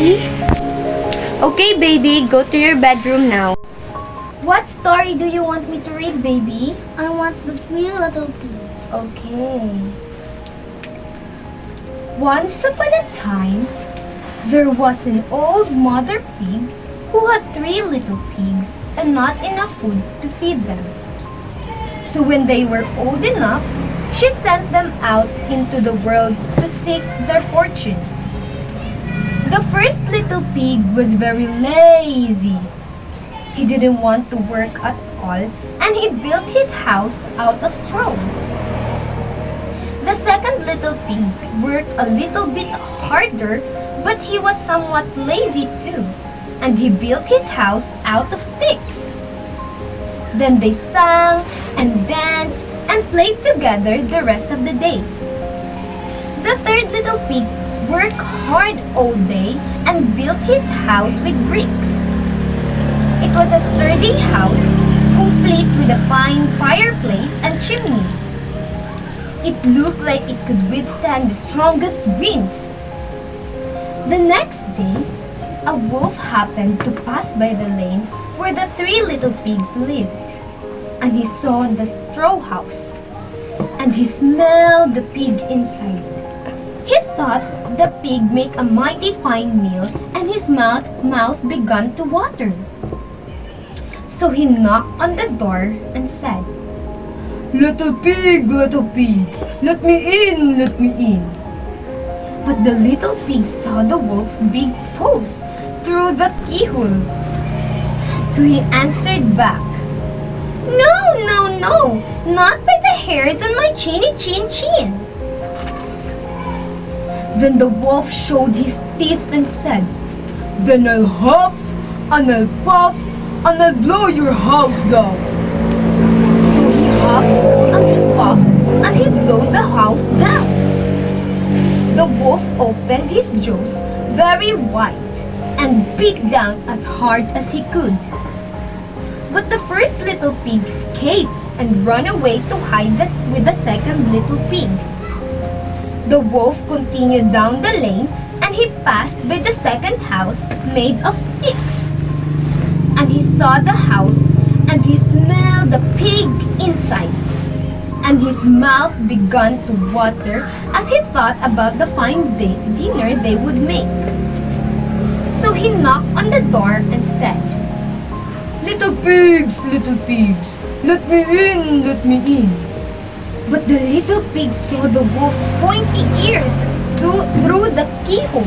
Mommy? Okay, baby, go to your bedroom now. What story do you want me to read, baby? I want the three little pigs. Okay. Once upon a time, there was an old mother pig who had three little pigs and not enough food to feed them. So when they were old enough, she sent them out into the world to seek their fortunes. The first little pig was very lazy. He didn't want to work at all, and he built his house out of straw. The second little pig worked a little bit harder, but he was somewhat lazy too, and he built his house out of sticks. Then they sang and danced and played together the rest of the day. The third little pig worked hard all day and built his house with bricks. It was a sturdy house, complete with a fine fireplace and chimney. It looked like it could withstand the strongest winds. The next day, a wolf happened to pass by the lane where the three little pigs lived, and he saw the straw house, and he smelled the pig inside. He thought the pig make a mighty fine meal, and his mouth began to water. So he knocked on the door and said, Little pig, let me in, let me in. But the little pig saw the wolf's big paws through the keyhole. So he answered back, No, no, no, not by the hairs on my chinny chin chin. Then the wolf showed his teeth and said, Then I'll huff, and I'll puff, and I'll blow your house down. So he huffed and he puffed and he blew the house down. The wolf opened his jaws very wide and bit down as hard as he could. But the first little pig escaped and ran away to hide with the second little pig. The wolf continued down the lane and he passed by the second house made of sticks. And he saw the house and he smelled the pig inside. And his mouth began to water as he thought about the fine dinner they would make. So he knocked on the door and said, Little pigs, let me in, let me in. But the little pig saw the wolf's pointy ears through the keyhole.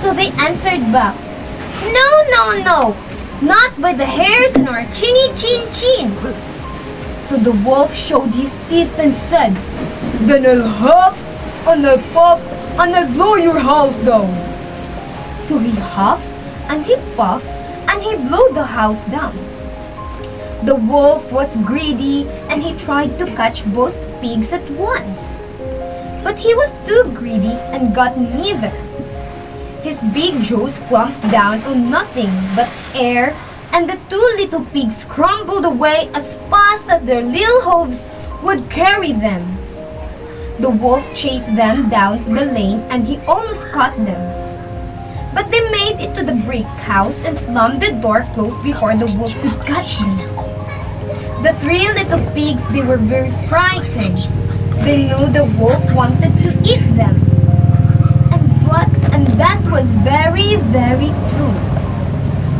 So they answered back, No, no, no, not by the hairs on our chinny chin chin. So the wolf showed his teeth and said, Then I'll huff, and I'll puff, and I'll blow your house down. So he huffed and he puffed and he blew the house down. The wolf was greedy and he tried to catch both pigs at once. But he was too greedy and got neither. His big jaws clumped down on nothing but air, and the two little pigs crumbled away as fast as their little hooves would carry them. The wolf chased them down the lane and he almost caught them. But they made it to the brick house and slammed the door closed before the wolf could catch them. The three little pigs, they were very frightened. They knew the wolf wanted to eat them. And that was very, very true.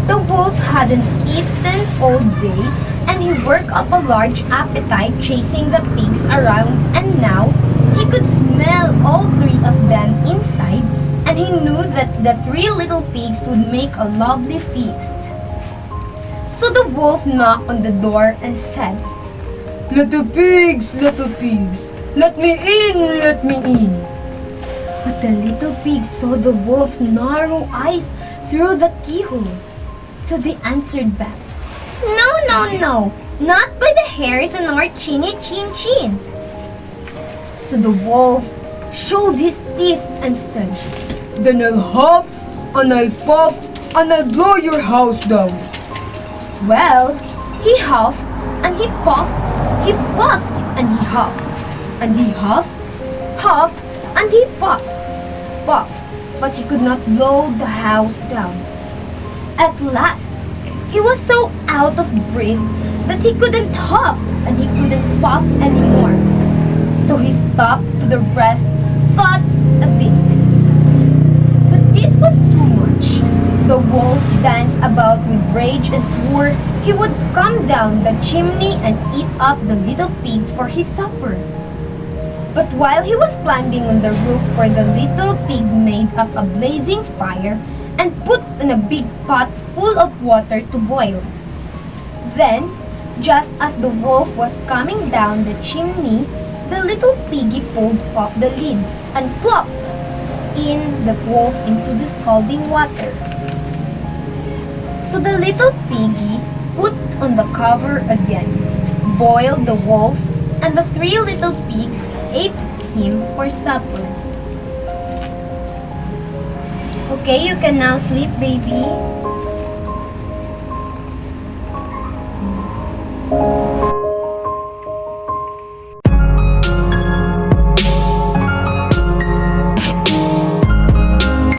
The wolf hadn't eaten all day and he worked up a large appetite chasing the pigs around, and now he could smell all three of them inside, and he knew that the three little pigs would make a lovely feast. So the wolf knocked on the door and said, Little pigs, let me in, let me in. But the little pigs saw the wolf's narrow eyes through the keyhole. So they answered back, No, no, no, not by the hairs on our chinny chin chin. So the wolf showed his teeth and said, Then I'll huff, and I'll puff, and I'll blow your house down. Well, he huffed and he puffed and he huffed and he huffed and he puffed. but he could not blow the house down. At last, he was so out of breath that he couldn't huff and he couldn't puff anymore. So he stopped to the rest, thought a bit. But this was too much. The wolf danced about with rage and swore he would come down the chimney and eat up the little pig for his supper. But while he was climbing on the roof where the little pig made up a blazing fire and put in a big pot full of water to boil. Then, just as the wolf was coming down the chimney, the little piggy pulled off the lid and plopped in the wolf into the scalding water. So the little piggy put on the cover again, boiled the wolf, and the 3 little pigs ate him for supper. Okay, you can now sleep, baby.